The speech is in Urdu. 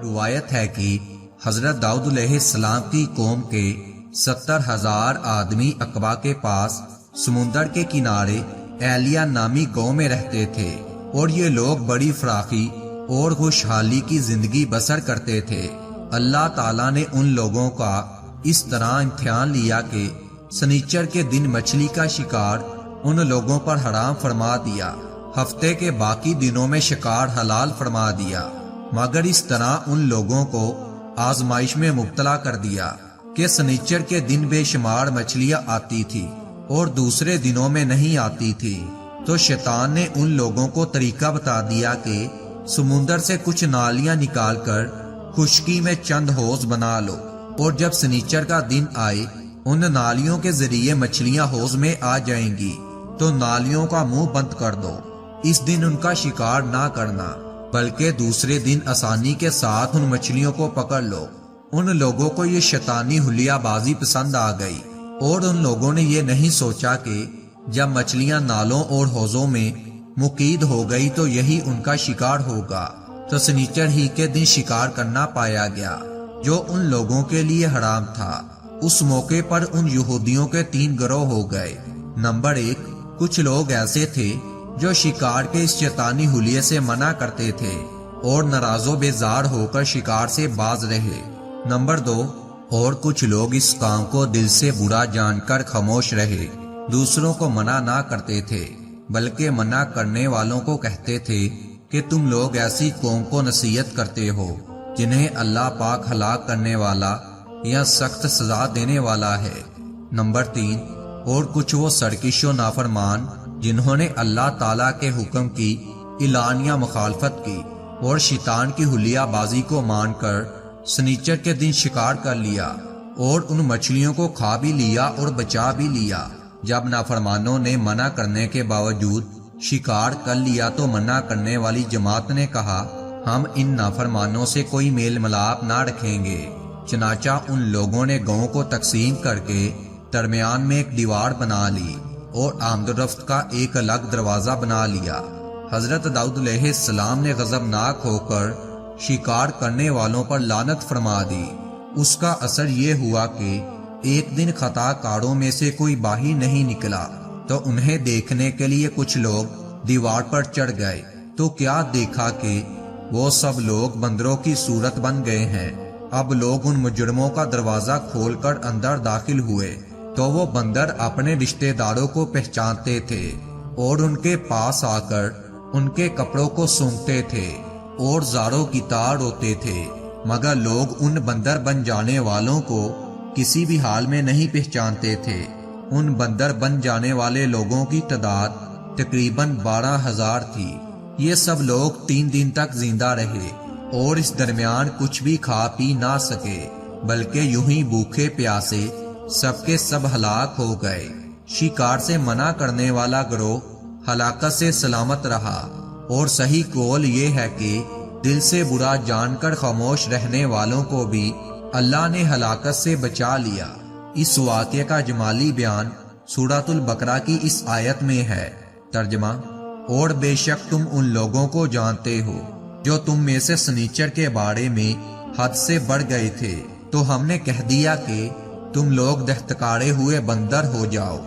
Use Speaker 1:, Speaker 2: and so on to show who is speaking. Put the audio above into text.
Speaker 1: روایت ہے کہ حضرت داؤد علیہ السلام کی قوم کے 70,000 آدمی عقبہ کے پاس سمندر کے کنارے ایلیہ نامی گاؤں میں رہتے تھے، اور یہ لوگ بڑی فراخی اور خوشحالی کی زندگی بسر کرتے تھے۔ اللہ تعالیٰ نے ان لوگوں کا اس طرح امتحان لیا کہ سنیچر کے دن مچھلی کا شکار ان لوگوں پر حرام فرما دیا، ہفتے کے باقی دنوں میں شکار حلال فرما دیا، مگر اس طرح ان لوگوں کو آزمائش میں مبتلا کر دیا کہ سنیچر کے دن بے شمار مچھلیاں آتی تھی اور دوسرے دنوں میں نہیں آتی تھی۔ تو شیطان نے ان لوگوں کو طریقہ بتا دیا کہ سمندر سے کچھ نالیاں نکال کر خشکی میں چند حوض بنا لو، اور جب سنیچر کا دن آئے ان نالیوں کے ذریعے مچھلیاں حوض میں آ جائیں گی تو نالیوں کا منہ بند کر دو۔ اس دن ان کا شکار نہ کرنا، بلکہ دوسرے دن آسانی کے ساتھ ان مچھلیوں کو پکڑ لو۔ ان لوگوں کو یہ شیطانی حلیہ بازی پسند آ گئی، اور ان لوگوں نے یہ نہیں سوچا کہ جب مچھلیاں نالوں اور حوضوں میں مقید ہو گئی تو یہی ان کا شکار ہوگا۔ تو سنیچر ہی کے دن شکار کرنا پایا گیا جو ان لوگوں کے لیے حرام تھا۔ اس موقع پر ان یہودیوں کے 3 گروہ ہو گئے۔ نمبر 1، کچھ لوگ ایسے تھے جو شکار کے اس شیطانی حلیے سے منع کرتے تھے اور ناراض و بیزار ہو کر شکار سے باز رہے۔ نمبر 2، اور کچھ لوگ اس کام کو دل سے برا جان کر خاموش رہے، دوسروں کو منع نہ کرتے تھے، بلکہ منع کرنے والوں کو کہتے تھے کہ تم لوگ ایسی قوم کو نصیحت کرتے ہو جنہیں اللہ پاک ہلاک کرنے والا یا سخت سزا دینے والا ہے۔ نمبر 3، اور کچھ وہ سرکش و نافرمان جنہوں نے اللہ تعالیٰ کے حکم کی اعلانیہ مخالفت کی اور شیطان کی حلیہ بازی کو مان کر سنیچر کے دن شکار کر لیا اور ان مچھلیوں کو کھا بھی لیا اور بچا بھی لیا۔ جب نافرمانوں نے منع کرنے کے باوجود شکار کر لیا تو منع کرنے والی جماعت نے کہا ہم ان نافرمانوں سے کوئی میل ملاپ نہ رکھیں گے۔ چنانچہ ان لوگوں نے گاؤں کو تقسیم کر کے درمیان میں ایک دیوار بنا لی اور آمد و رفت کا ایک الگ دروازہ بنا لیا۔ حضرت داؤد علیہ السلام نے غضبناک ہو کر شکار کرنے والوں پر لعنت فرما دی۔ اس کا اثر یہ ہوا کہ ایک دن خطا کاروں میں سے کوئی باہر نہیں نکلا تو انہیں دیکھنے کے لیے کچھ لوگ دیوار پر چڑھ گئے، تو کیا دیکھا کہ وہ سب لوگ بندروں کی صورت بن گئے ہیں۔ اب لوگ ان مجرموں کا دروازہ کھول کر اندر داخل ہوئے تو وہ بندر اپنے رشتہ داروں کو پہچانتے تھے اور ان کے پاس آ کر ان کے کپڑوں کو سونگھتے تھے اور زاروں کی طرح روتے تھے، مگر لوگ ان بندر بن جانے والوں کو کسی بھی حال میں نہیں پہچانتے تھے۔ ان بندر بن جانے والے لوگوں کی تعداد تقریباً 12,000 تھی۔ یہ سب لوگ 3 دن تک زندہ رہے اور اس درمیان کچھ بھی کھا پی نہ سکے، بلکہ یوں ہی بھوکے پیاسے سب کے سب ہلاک ہو گئے۔ شکار سے منع کرنے والا گروہ ہلاکت سے سلامت رہا، اور صحیح قول یہ ہے کہ دل سے برا جان کر خاموش رہنے والوں کو بھی اللہ نے ہلاکت سے بچا لیا۔ اس واقعے کا جمالی بیان سورۃ البقرہ کی اس آیت میں ہے۔ ترجمہ، اور بے شک تم ان لوگوں کو جانتے ہو جو تم میں سے سنیچر کے بارے میں حد سے بڑھ گئے تھے، تو ہم نے کہہ دیا کہ تم لوگ دہتکارے ہوئے بندر ہو جاؤ۔